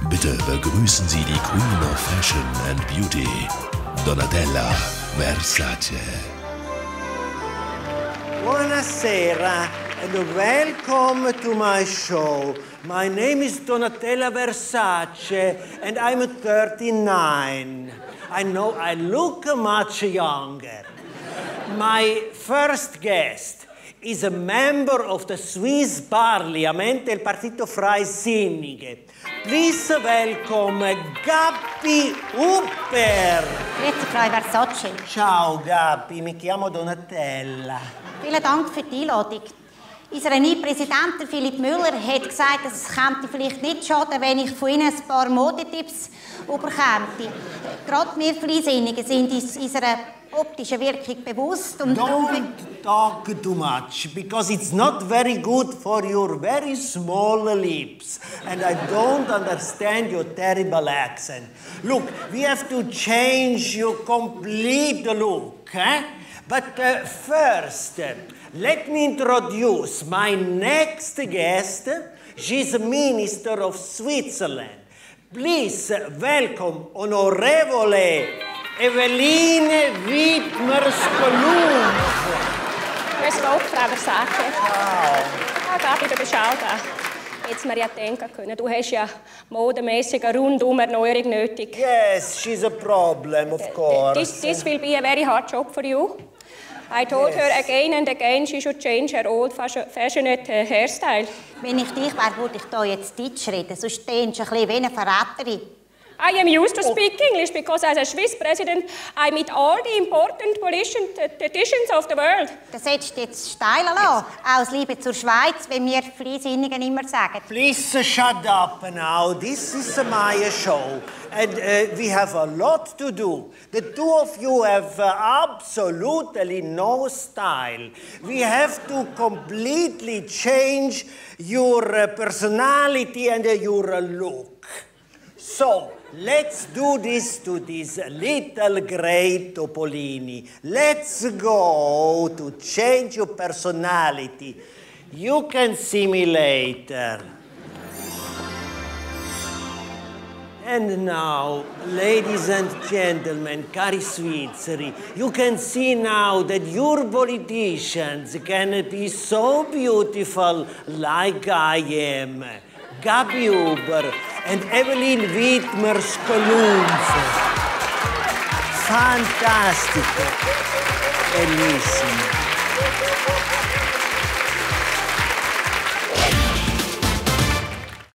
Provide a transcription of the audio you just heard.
Bitte begrüßen Sie die Queen of Fashion and Beauty, Donatella Versace. Buonasera and welcome to my show. My name is Donatella Versace and I'm 39. I know I look much younger. My first guest is a member of the Swiss Parliament del Partito Freisinnige. Please welcome Gabby Upper. Grüezi, Frau Versace. Ciao Gabby, mi chiamo Donatella. Vielen Dank für die Einladung. Unser neuer Präsident, Philipp Müller, hat gesagt, dass es vielleicht nicht schaden, wenn ich von Ihnen ein paar Modetipps überkäme. Gerade wir Freisinnigen sind uns unserer optischen Wirkung bewusst. Und Don't talk too much, because it's not very good for your very small lips. And I don't understand your terrible accent. Look, we have to change your complete look, eh? But first, let me introduce my next guest. She's a Minister of Switzerland. Please welcome Onorevole Eveline Wittmer-Skolum. Grüß Gott, Frau Versace. Ciao. Ja, Gabi, du bist auch da. Jetzt mir ja denken können, du hast ja modemäßig eine rundum Erneuerung nötig. Yes, she's a problem, of course. This will be a very hard job for you. I told her again and again she should change her old-fashioned hairstyle. wenn ich dich wäre, würde ich da jetzt Deutsch reden, sonst stehst du ein bisschen wie eine Verräterin. I am used to speak English because as a Swiss president I meet all the important politicians of the world. Das solltest du jetzt steilen lassen, auch aus Liebe zur Schweiz, wie wir Freisinnigen immer sagen. Please shut up now. This is my show. And we have a lot to do. The two of you have absolutely no style. We have to completely change your personality and your look. So, let's do this to this little grey Topolini. Let's go to change your personality. You can see me later. And now, ladies and gentlemen, cari Svizzeri, you can see now that your politicians can be so beautiful like I am. Gabi Huber and Eveline Wittmer-Skolum. Fantastico. Bellissimo.